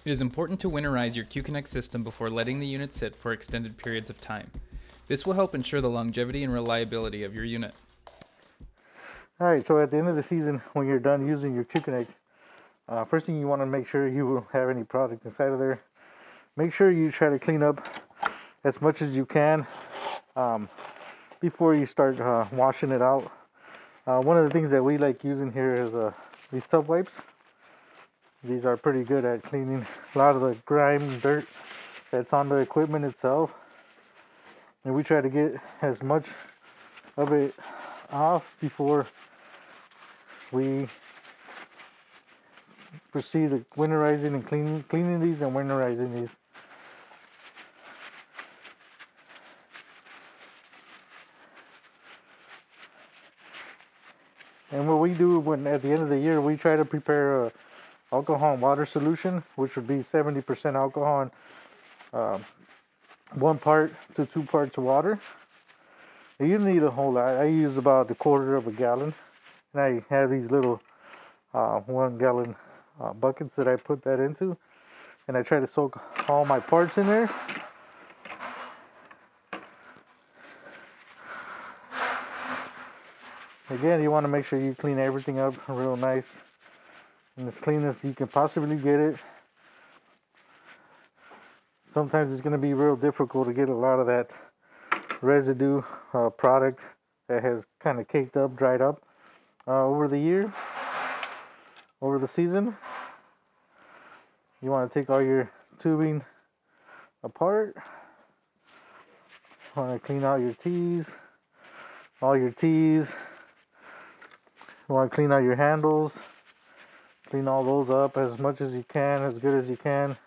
It is important to winterize your Q-Connect system before letting the unit sit for extended periods of time. This will help ensure the longevity and reliability of your unit. Alright, so at the end of the season, when you're done using your Q-Connect, first thing you want to make sure you don't have any product inside of there. Make sure you try to clean up as much as you can before you start washing it out. One of the things that we like using here is these tub wipes. These are pretty good at cleaning a lot of the grime and dirt that's on the equipment itself. And we try to get as much of it off before we proceed to winterizing and cleaning these and winterizing these. And what we do when at the end of the year, we try to prepare a alcohol and water solution, which would be 70% alcohol and 1 part to 2 parts of water. You don't need a whole lot. I use about a quarter of a gallon, and I have these little 1 gallon buckets that I put that into, and I try to soak all my parts in there. Again, you want to make sure you clean everything up real nice and as clean as you can possibly get it. Sometimes it's going to be real difficult to get a lot of that residue product that has kind of caked up, dried up over the year, over the season. You want to take all your tubing apart. You want to clean out your tees, all your tees. You want to clean out your handles. Clean all those up as much as you can, as good as you can.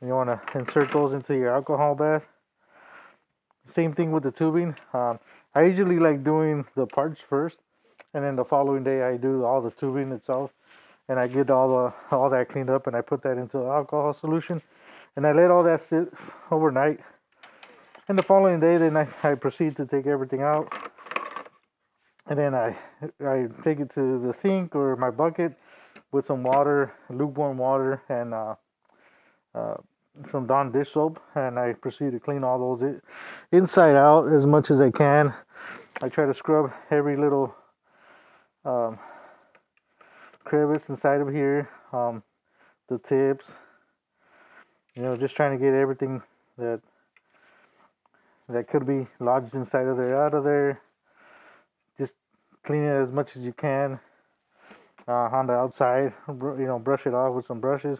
You want to insert those into your alcohol bath. Same thing with the tubing. I usually like doing the parts first, and then the following day I do all the tubing itself, and I get all that cleaned up, and I put that into alcohol solution, and I let all that sit overnight. And the following day, then I proceed to take everything out, and then I take it to the sink or my bucket with some water, lukewarm water, and some Dawn dish soap, and I proceed to clean all those inside out as much as I can. I try to scrub every little crevice inside of here, the tips, just trying to get everything that could be lodged inside of there out of there. Just clean it as much as you can on the outside. Brush it off with some brushes.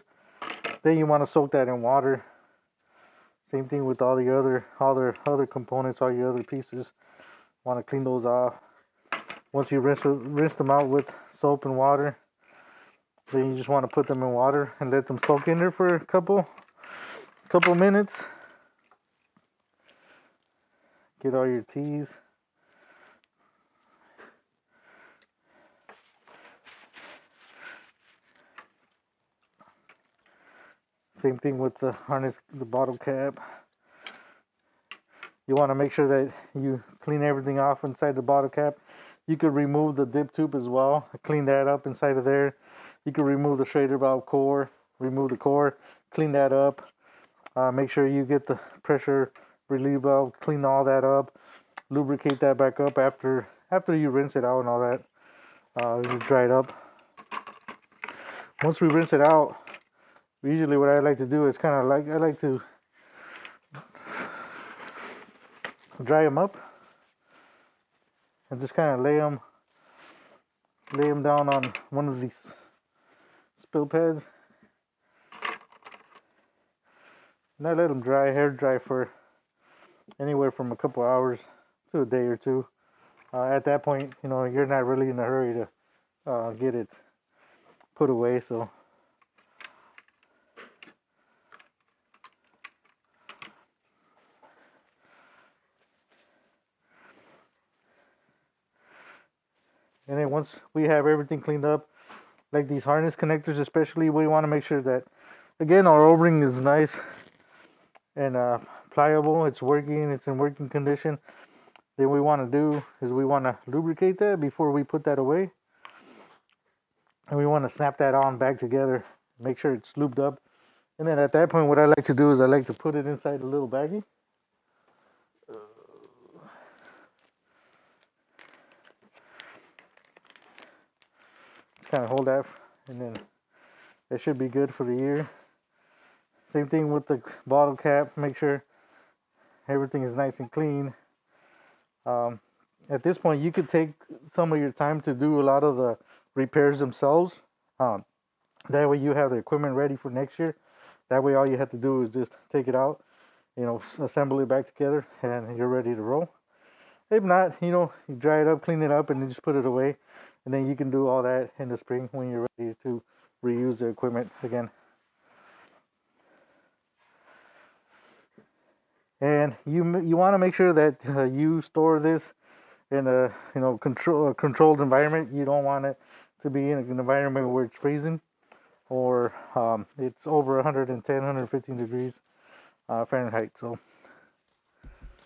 Then you want to soak that in water. Same thing with all the other components, all your other pieces. Want to clean those off. Once you rinse them out with soap and water, then you just want to put them in water and let them soak in there for a couple minutes. Get all your teas. Same thing with the harness, the bottle cap. You want to make sure that you clean everything off inside the bottle cap. You could remove the dip tube as well. Clean that up inside of there. You could remove the Schrader valve core. Remove the core. Clean that up. Make sure you get the pressure relief valve. Clean all that up. Lubricate that back up after you rinse it out and all that. It's dried up. Once we rinse it out, usually what I like to do is I like to dry them up and just kind of lay them down on one of these spill pads, and I let them hair dry for anywhere from a couple hours to a day or two. At that point, you're not really in a hurry to get it put away, so and then once we have everything cleaned up, like these harness connectors especially, we want to make sure that, again, our O-ring is nice and pliable. It's working. It's in working condition. Then we want to do is we want to lubricate that before we put that away, and we want to snap that on back together make sure it's lubed up. And then at that point, what I like to do is I like to put it inside a little baggie. Kind of hold that, and then it should be good for the year. Same thing with the bottle cap. Make sure everything is nice and clean. At this point, you could take some of your time to do a lot of the repairs themselves. That way you have the equipment ready for next year. That way all you have to do is just take it out, assemble it back together, and you're ready to roll. If not, you dry it up, clean it up, and then just put it away. And then you can do all that in the spring when you're ready to reuse the equipment again. And you want to make sure that you store this in a controlled environment. You don't want it to be in an environment where it's freezing or it's over 110, 115 degrees Fahrenheit. So